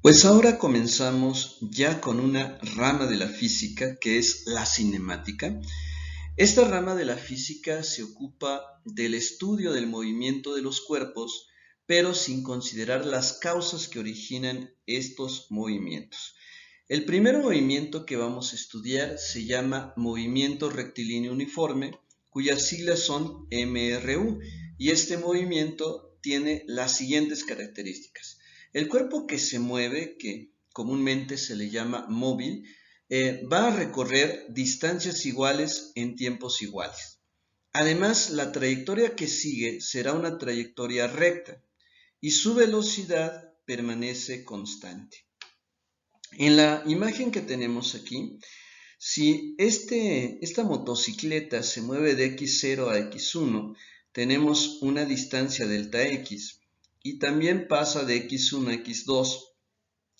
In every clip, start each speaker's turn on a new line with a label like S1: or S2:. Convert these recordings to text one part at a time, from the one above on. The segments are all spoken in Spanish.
S1: Pues ahora comenzamos ya con una rama de la física que es la cinemática. Esta rama de la física se ocupa del estudio del movimiento de los cuerpos, pero sin considerar las causas que originan estos movimientos. El primer movimiento que vamos a estudiar se llama movimiento rectilíneo uniforme, cuyas siglas son MRU, y este movimiento tiene las siguientes características. El cuerpo que se mueve, que comúnmente se le llama móvil, va a recorrer distancias iguales en tiempos iguales. Además, la trayectoria que sigue será una trayectoria recta y su velocidad permanece constante. En la imagen que tenemos aquí, si esta motocicleta se mueve de x0 a x1, tenemos una distancia delta x y también pasa de x1 a x2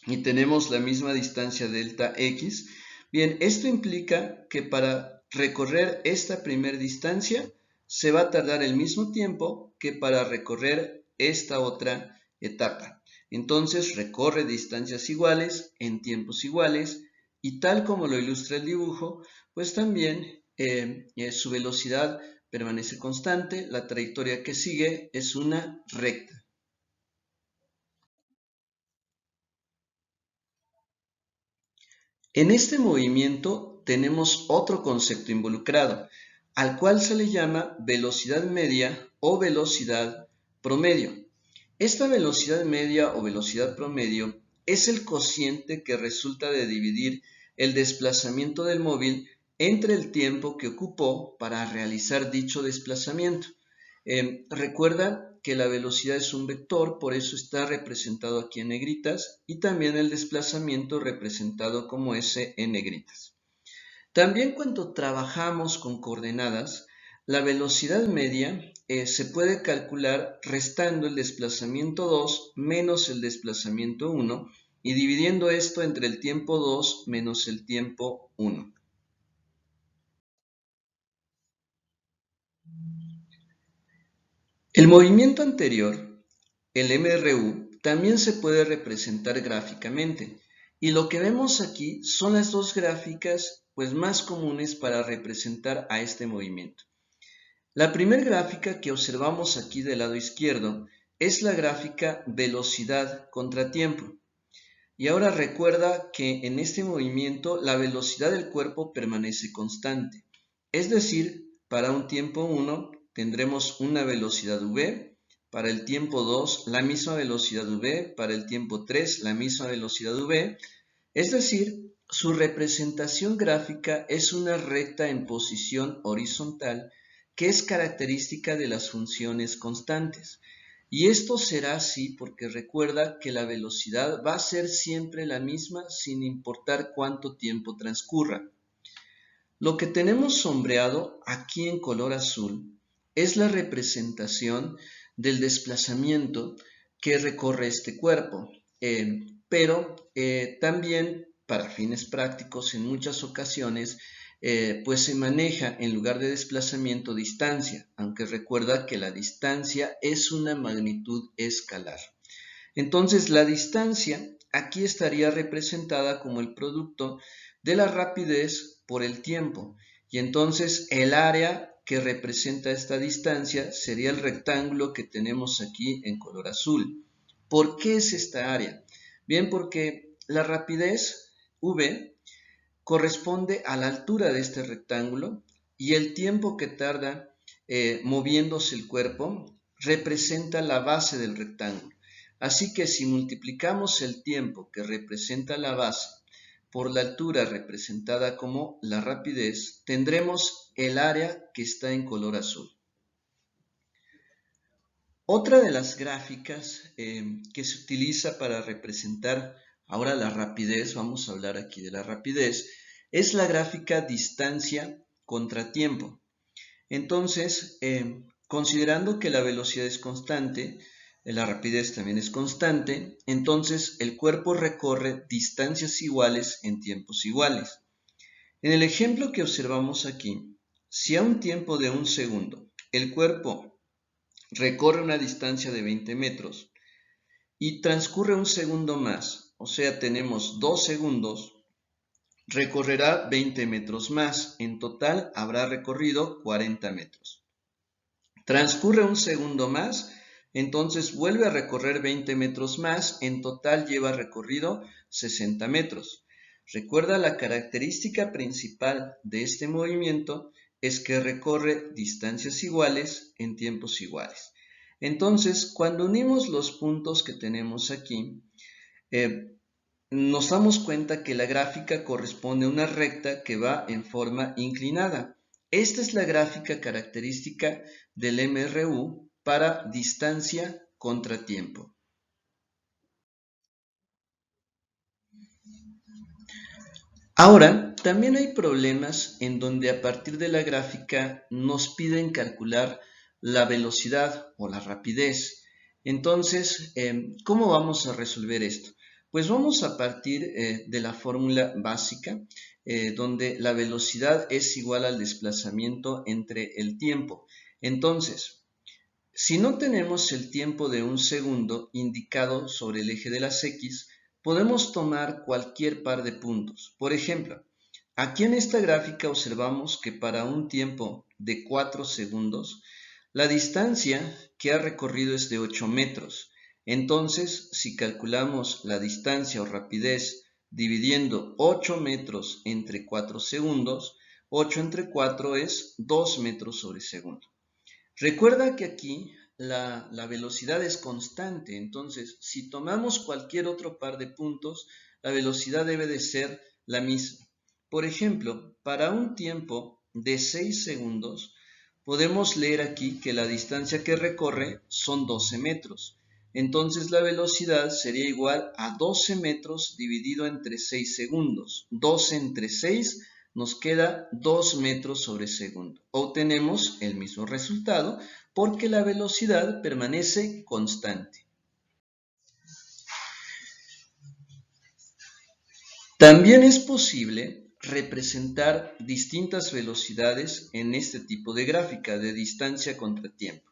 S1: y tenemos la misma distancia delta x. Bien, esto implica que para recorrer esta primera distancia se va a tardar el mismo tiempo que para recorrer esta otra etapa. Entonces recorre distancias iguales en tiempos iguales y tal como lo ilustra el dibujo, pues también su velocidad permanece constante, la trayectoria que sigue es una recta. En este movimiento tenemos otro concepto involucrado, al cual se le llama velocidad media o velocidad promedio. Esta velocidad media o velocidad promedio es el cociente que resulta de dividir el desplazamiento del móvil entre el tiempo que ocupó para realizar dicho desplazamiento. Recuerda que la velocidad es un vector, por eso está representado aquí en negritas, y también el desplazamiento representado como S en negritas. También cuando trabajamos con coordenadas, la velocidad media se puede calcular restando el desplazamiento 2 menos el desplazamiento 1 y dividiendo esto entre el tiempo 2 menos el tiempo 1. El movimiento anterior, el MRU, también se puede representar gráficamente, y lo que vemos aquí son las dos gráficas pues, más comunes para representar a este movimiento. La primera gráfica que observamos aquí del lado izquierdo es la gráfica velocidad contra tiempo. Y ahora recuerda que en este movimiento la velocidad del cuerpo permanece constante. Es decir, para un tiempo 1 tendremos una velocidad v, para el tiempo 2 la misma velocidad v, para el tiempo 3 la misma velocidad v. Es decir, su representación gráfica es una recta en posición horizontal que es característica de las funciones constantes. Y esto será así porque recuerda que la velocidad va a ser siempre la misma sin importar cuánto tiempo transcurra. Lo que tenemos sombreado aquí en color azul es la representación del desplazamiento que recorre este cuerpo, pero también para fines prácticos en muchas ocasiones pues se maneja en lugar de desplazamiento distancia, aunque recuerda que la distancia es una magnitud escalar. Entonces la distancia aquí estaría representada como el producto de la rapidez por el tiempo, y entonces el área que representa esta distancia sería el rectángulo que tenemos aquí en color azul. ¿Por qué es esta área? Bien, porque la rapidez v corresponde a la altura de este rectángulo y el tiempo que tarda moviéndose el cuerpo representa la base del rectángulo. Así que si multiplicamos el tiempo que representa la base por la altura representada como la rapidez, tendremos el área que está en color azul. Otra de las gráficas que se utiliza para representar ahora la rapidez, vamos a hablar aquí de la rapidez, es la gráfica distancia contra tiempo. Entonces, considerando que la velocidad es constante, la rapidez también es constante, entonces el cuerpo recorre distancias iguales en tiempos iguales. En el ejemplo que observamos aquí, si a un tiempo de 1 segundo el cuerpo recorre una distancia de 20 metros y transcurre un segundo más o sea, tenemos 2 segundos, recorrerá 20 metros más. En total habrá recorrido 40 metros. Transcurre un segundo más, entonces vuelve a recorrer 20 metros más, en total lleva recorrido 60 metros. Recuerda, la característica principal de este movimiento es que recorre distancias iguales en tiempos iguales. Entonces, cuando unimos los puntos que tenemos aquí, nos damos cuenta que la gráfica corresponde a una recta que va en forma inclinada. Esta es la gráfica característica del MRU para distancia contra tiempo. Ahora, también hay problemas en donde a partir de la gráfica nos piden calcular la velocidad o la rapidez. Entonces, ¿cómo vamos a resolver esto? Pues vamos a partir de la fórmula básica, donde la velocidad es igual al desplazamiento entre el tiempo. Entonces, si no tenemos el tiempo de un segundo indicado sobre el eje de las X, podemos tomar cualquier par de puntos. Por ejemplo, aquí en esta gráfica observamos que para un tiempo de 4 segundos, la distancia que ha recorrido es de 8 metros. Entonces, si calculamos la distancia o rapidez dividiendo 8 metros entre 4 segundos, 8 entre 4 es 2 metros sobre segundo. Recuerda que aquí la velocidad es constante, entonces si tomamos cualquier otro par de puntos, la velocidad debe de ser la misma. Por ejemplo, para un tiempo de 6 segundos, podemos leer aquí que la distancia que recorre son 12 metros. Entonces la velocidad sería igual a 12 metros dividido entre 6 segundos. 12 entre 6 nos queda 2 metros sobre segundo. Obtenemos el mismo resultado porque la velocidad permanece constante. También es posible representar distintas velocidades en este tipo de gráfica de distancia contra tiempo.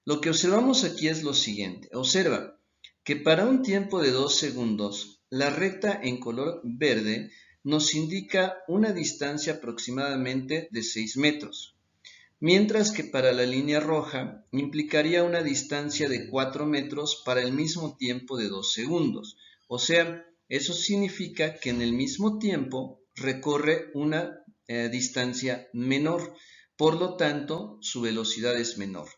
S1: Lo que observamos aquí es lo siguiente. Observa que para un tiempo de 2 segundos, la recta en color verde nos indica una distancia aproximadamente de 6 metros, mientras que para la línea roja implicaría una distancia de 4 metros para el mismo tiempo de 2 segundos. O sea, eso significa que en el mismo tiempo recorre una distancia menor, por lo tanto su velocidad es menor.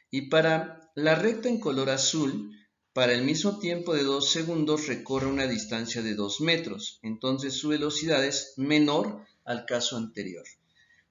S1: Y para la recta en color azul, para el mismo tiempo de 2 segundos recorre una distancia de 2 metros, entonces su velocidad es menor al caso anterior.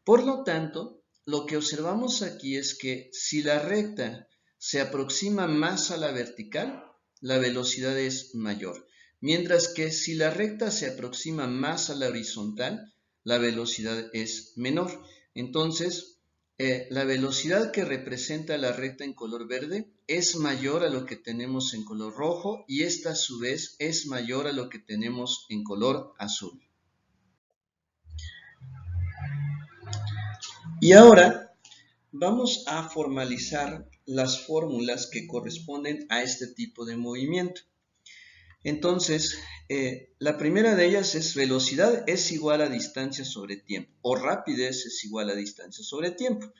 S1: Por lo tanto, lo que observamos aquí es que si la recta se aproxima más a la vertical, la velocidad es mayor, mientras que si la recta se aproxima más a la horizontal, la velocidad es menor. Entonces, la velocidad que representa la recta en color verde es mayor a lo que tenemos en color rojo y esta a su vez es mayor a lo que tenemos en color azul. Y ahora vamos a formalizar las fórmulas que corresponden a este tipo de movimiento. Entonces, la primera de ellas es velocidad es igual a distancia sobre tiempo o rapidez es igual a distancia sobre tiempo.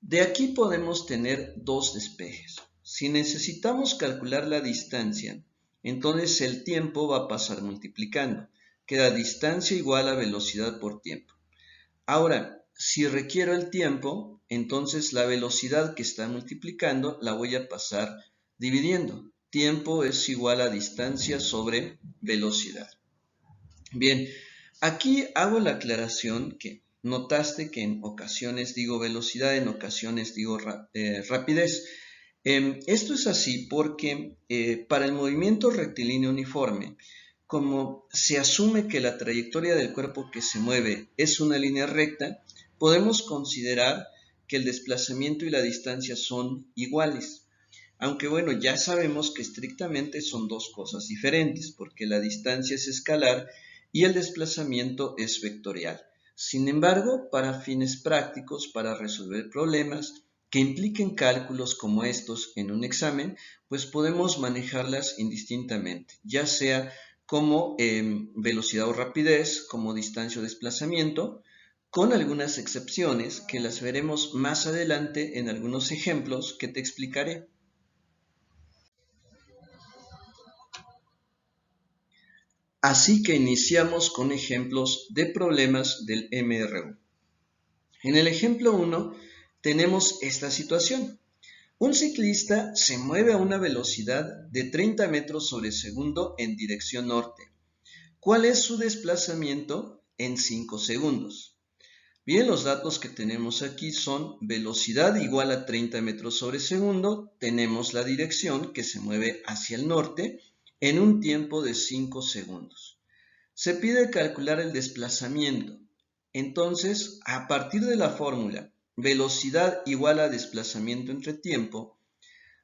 S1: De aquí podemos tener dos despejes. Si necesitamos calcular la distancia, entonces el tiempo va a pasar multiplicando. Queda distancia igual a velocidad por tiempo. Ahora, si requiero el tiempo, entonces la velocidad que está multiplicando la voy a pasar dividiendo. Tiempo es igual a distancia sobre velocidad. Bien, aquí hago la aclaración que notaste que en ocasiones digo velocidad, en ocasiones digo rapidez. Esto es así porque para el movimiento rectilíneo uniforme, como se asume que la trayectoria del cuerpo que se mueve es una línea recta, podemos considerar que el desplazamiento y la distancia son iguales. Aunque bueno, ya sabemos que estrictamente son dos cosas diferentes, porque la distancia es escalar y el desplazamiento es vectorial. Sin embargo, para fines prácticos, para resolver problemas que impliquen cálculos como estos en un examen, pues podemos manejarlas indistintamente, ya sea como velocidad o rapidez, como distancia o desplazamiento, con algunas excepciones que las veremos más adelante en algunos ejemplos que te explicaré. Así que iniciamos con ejemplos de problemas del MRU. En el ejemplo 1 tenemos esta situación. Un ciclista se mueve a una velocidad de 30 metros sobre segundo en dirección norte. ¿Cuál es su desplazamiento en 5 segundos? Bien, los datos que tenemos aquí son velocidad igual a 30 metros sobre segundo, tenemos la dirección que se mueve hacia el norte en un tiempo de 5 segundos. Se pide calcular el desplazamiento. Entonces, a partir de la fórmula velocidad igual a desplazamiento entre tiempo,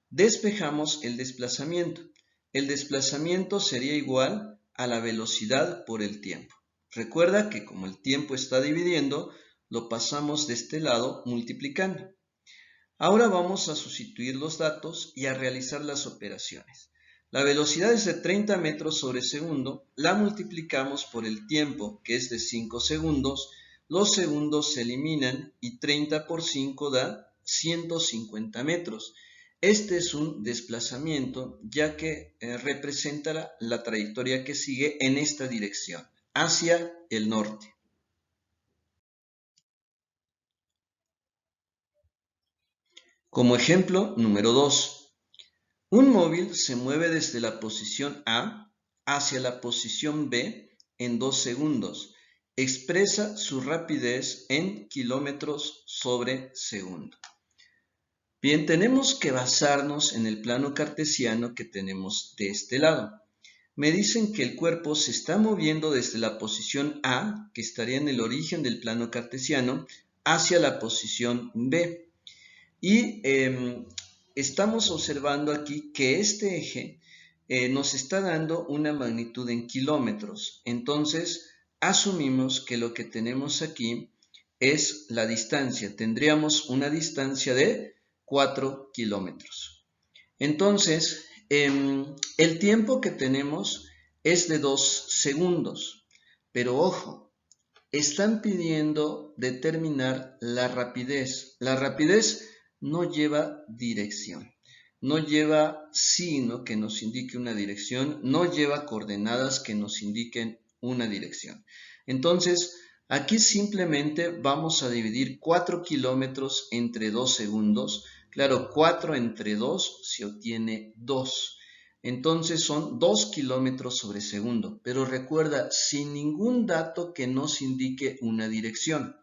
S1: despejamos el desplazamiento. El desplazamiento sería igual a la velocidad por el tiempo. Recuerda que como el tiempo está dividiendo, lo pasamos de este lado multiplicando. Ahora vamos a sustituir los datos y a realizar las operaciones. La velocidad es de 30 metros sobre segundo, la multiplicamos por el tiempo, que es de 5 segundos, los segundos se eliminan y 30 por 5 da 150 metros. Este es un desplazamiento ya que representa la trayectoria que sigue en esta dirección, hacia el norte. Como ejemplo número 2, un móvil se mueve desde la posición A hacia la posición B en 2 segundos. Expresa su rapidez en kilómetros sobre segundo. Bien, tenemos que basarnos en el plano cartesiano que tenemos de este lado. Me dicen que el cuerpo se está moviendo desde la posición A, que estaría en el origen del plano cartesiano, hacia la posición B. Y estamos observando aquí que este eje nos está dando una magnitud en kilómetros. Entonces, asumimos que lo que tenemos aquí es la distancia. Tendríamos una distancia de 4 kilómetros. Entonces, el tiempo que tenemos es de 2 segundos. Pero ojo, están pidiendo determinar la rapidez. La rapidez no lleva dirección, no lleva signo que nos indique una dirección, no lleva coordenadas que nos indiquen una dirección. Entonces, aquí simplemente vamos a dividir 4 kilómetros entre 2 segundos. Claro, 4 entre 2 se obtiene 2. Entonces son 2 kilómetros sobre segundo. Pero recuerda, sin ningún dato que nos indique una dirección.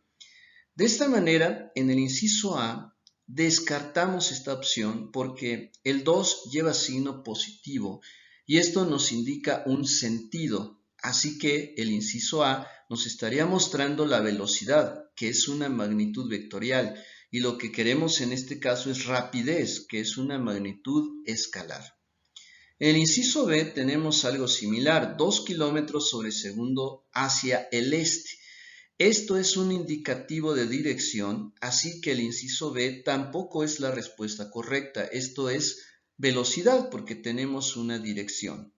S1: De esta manera, en el inciso A, descartamos esta opción porque el 2 lleva signo positivo y esto nos indica un sentido. Así que el inciso A nos estaría mostrando la velocidad, que es una magnitud vectorial, y lo que queremos en este caso es rapidez, que es una magnitud escalar. En el inciso B tenemos algo similar, 2 kilómetros sobre segundo hacia el este. Esto es un indicativo de dirección, así que el inciso B tampoco es la respuesta correcta. Esto es velocidad porque tenemos una dirección.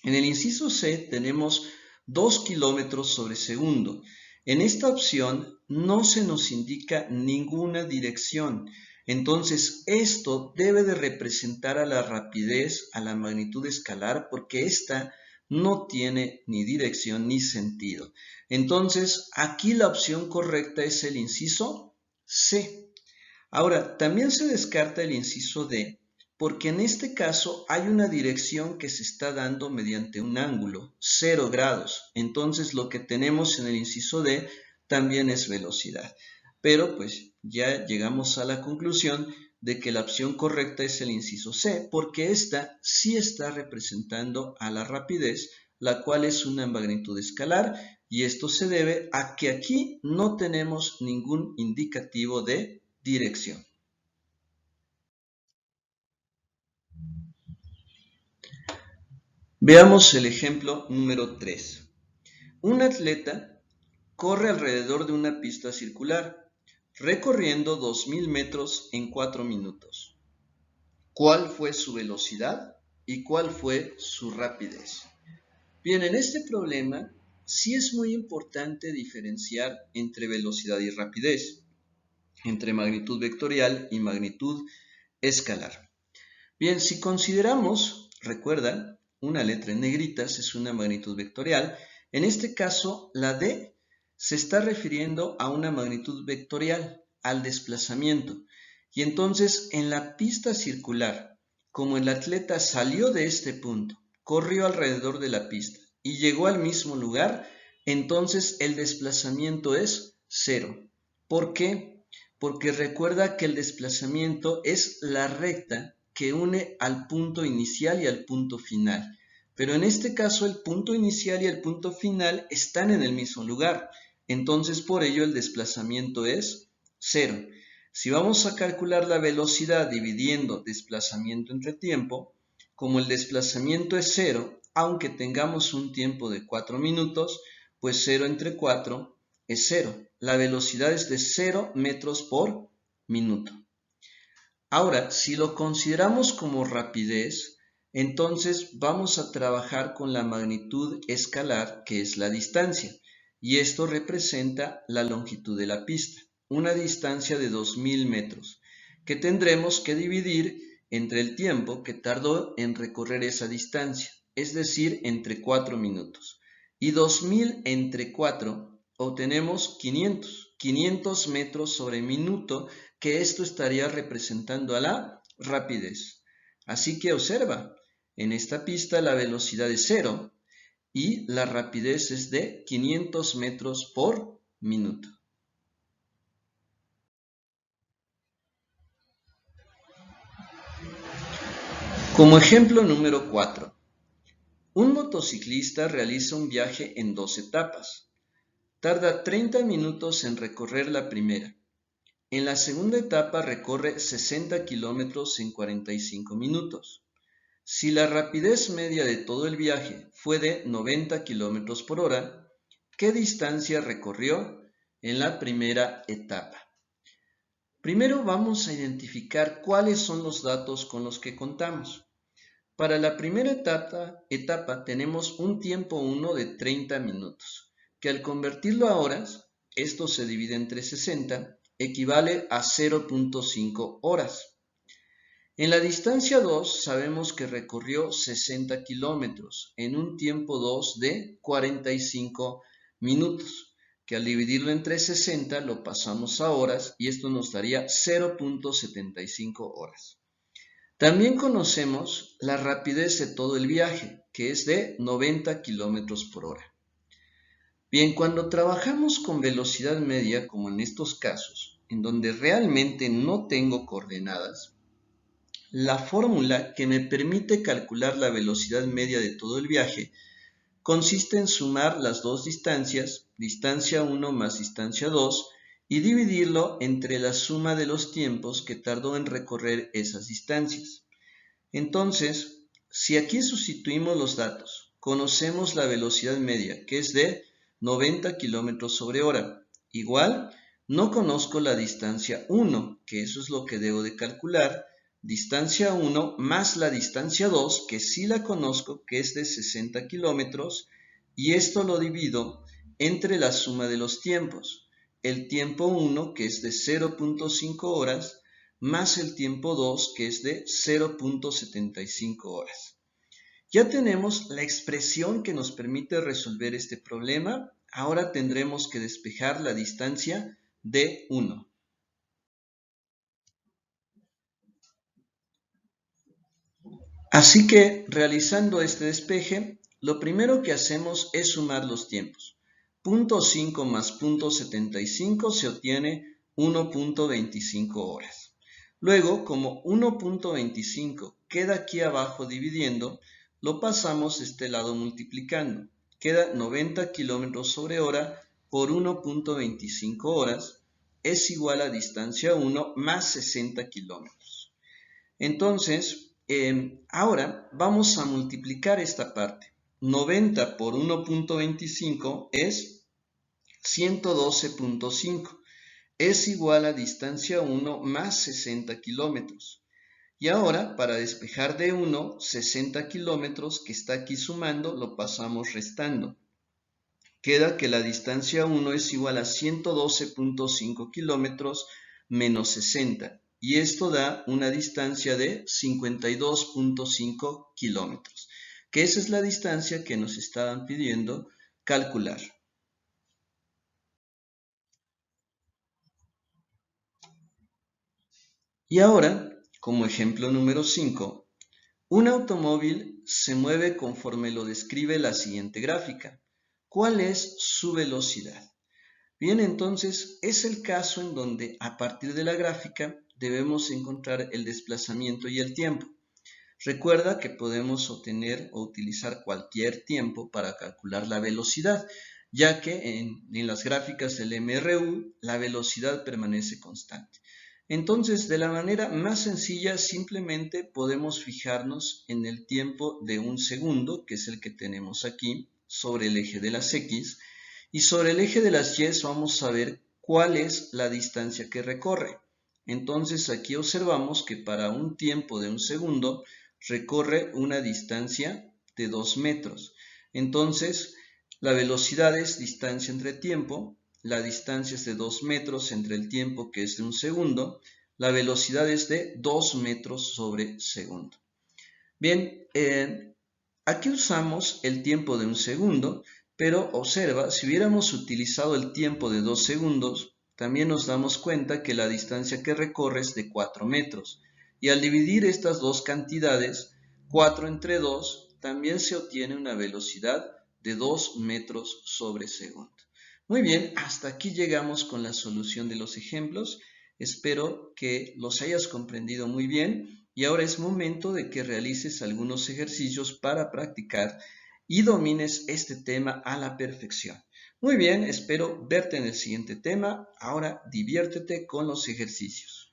S1: En el inciso C tenemos 2 kilómetros sobre segundo. En esta opción no se nos indica ninguna dirección. Entonces esto debe de representar a la rapidez, a la magnitud escalar, porque esta no tiene ni dirección ni sentido. Entonces, aquí la opción correcta es el inciso C. Ahora, también se descarta el inciso D, porque en este caso hay una dirección que se está dando mediante un ángulo, 0 grados. Entonces, lo que tenemos en el inciso D también es velocidad. Pero, pues, ya llegamos a la conclusión de que la opción correcta es el inciso C, porque esta sí está representando a la rapidez, la cual es una magnitud escalar, y esto se debe a que aquí no tenemos ningún indicativo de dirección. Veamos el ejemplo número 3. Un atleta corre alrededor de una pista circular, recorriendo 2000 metros en 4 minutos. ¿Cuál fue su velocidad y cuál fue su rapidez? Bien, en este problema sí es muy importante diferenciar entre velocidad y rapidez, entre magnitud vectorial y magnitud escalar. Bien, si consideramos, recuerda, una letra en negritas es una magnitud vectorial. En este caso, la D se está refiriendo a una magnitud vectorial, al desplazamiento. Y entonces, en la pista circular, como el atleta salió de este punto, corrió alrededor de la pista y llegó al mismo lugar, entonces el desplazamiento es 0. ¿Por qué? Porque recuerda que el desplazamiento es la recta que une al punto inicial y al punto final. Pero en este caso el punto inicial y el punto final están en el mismo lugar. Entonces por ello el desplazamiento es 0. Si vamos a calcular la velocidad dividiendo desplazamiento entre tiempo, como el desplazamiento es 0, aunque tengamos un tiempo de 4 minutos, pues 0 entre 4 es 0. La velocidad es de 0 metros por minuto. Ahora, si lo consideramos como rapidez, entonces vamos a trabajar con la magnitud escalar, que es la distancia, y esto representa la longitud de la pista, una distancia de 2000 metros, que tendremos que dividir entre el tiempo que tardó en recorrer esa distancia, es decir, entre 4 minutos. Y 2000 entre 4 obtenemos 500 metros sobre minuto, que esto estaría representando a la rapidez. Así que observa, en esta pista la velocidad es 0 y la rapidez es de 500 metros por minuto. Como ejemplo número 4, un motociclista realiza un viaje en 2 etapas. Tarda 30 minutos en recorrer la primera. En la segunda etapa recorre 60 kilómetros en 45 minutos. Si la rapidez media de todo el viaje fue de 90 kilómetros por hora, ¿qué distancia recorrió en la primera etapa? Primero vamos a identificar cuáles son los datos con los que contamos. Para la primera etapa tenemos un tiempo 1 de 30 minutos, que al convertirlo a horas, esto se divide entre 60, equivale a 0.5 horas. En la distancia 2 sabemos que recorrió 60 kilómetros en un tiempo 2 de 45 minutos, que al dividirlo entre 60 lo pasamos a horas y esto nos daría 0.75 horas. También conocemos la rapidez de todo el viaje, que es de 90 kilómetros por hora. Bien, cuando trabajamos con velocidad media, como en estos casos, en donde realmente no tengo coordenadas, la fórmula que me permite calcular la velocidad media de todo el viaje consiste en sumar las dos distancias, distancia 1 más distancia 2, y dividirlo entre la suma de los tiempos que tardó en recorrer esas distancias. Entonces, si aquí sustituimos los datos, conocemos la velocidad media, que es de 90 km sobre hora. Igual, no conozco la distancia 1, que eso es lo que debo de calcular, distancia 1 más la distancia 2, que sí la conozco, que es de 60 kilómetros, y esto lo divido entre la suma de los tiempos. El tiempo 1, que es de 0.5 horas, más el tiempo 2, que es de 0.75 horas. Ya tenemos la expresión que nos permite resolver este problema. Ahora tendremos que despejar la distancia D1. Así que, realizando este despeje, lo primero que hacemos es sumar los tiempos. 0.5 más 0.75 se obtiene 1.25 horas. Luego, como 1.25 queda aquí abajo dividiendo, lo pasamos de este lado multiplicando. Queda 90 kilómetros sobre hora por 1.25 horas es igual a distancia 1 más 60 kilómetros. Entonces, ahora vamos a multiplicar esta parte. 90 por 1.25 es 112.5. Es igual a distancia 1 más 60 kilómetros. Y ahora, para despejar de 1, 60 kilómetros que está aquí sumando, lo pasamos restando. Queda que la distancia 1 es igual a 112.5 kilómetros menos 60. Y esto da una distancia de 52.5 kilómetros, que esa es la distancia que nos estaban pidiendo calcular. Y ahora, como ejemplo número 5, un automóvil se mueve conforme lo describe la siguiente gráfica. ¿Cuál es su velocidad? Bien, entonces es el caso en donde a partir de la gráfica debemos encontrar el desplazamiento y el tiempo. Recuerda que podemos obtener o utilizar cualquier tiempo para calcular la velocidad, ya que en las gráficas del MRU la velocidad permanece constante. Entonces, de la manera más sencilla, simplemente podemos fijarnos en el tiempo de un segundo, que es el que tenemos aquí, sobre el eje de las X, y sobre el eje de las Y vamos a ver cuál es la distancia que recorre. Entonces, aquí observamos que para un tiempo de un segundo, recorre una distancia de 2 metros. Entonces, la velocidad es distancia entre tiempo, la distancia es de 2 metros entre el tiempo que es de un segundo, la velocidad es de 2 metros sobre segundo. Bien, aquí usamos el tiempo de un segundo, pero observa, si hubiéramos utilizado el tiempo de 2 segundos, también nos damos cuenta que la distancia que recorre es de 4 metros. Y al dividir estas dos cantidades, 4 entre 2, también se obtiene una velocidad de 2 metros sobre segundo. Muy bien, hasta aquí llegamos con la solución de los ejemplos. Espero que los hayas comprendido muy bien y ahora es momento de que realices algunos ejercicios para practicar y domines este tema a la perfección. Muy bien, espero verte en el siguiente tema. Ahora diviértete con los ejercicios.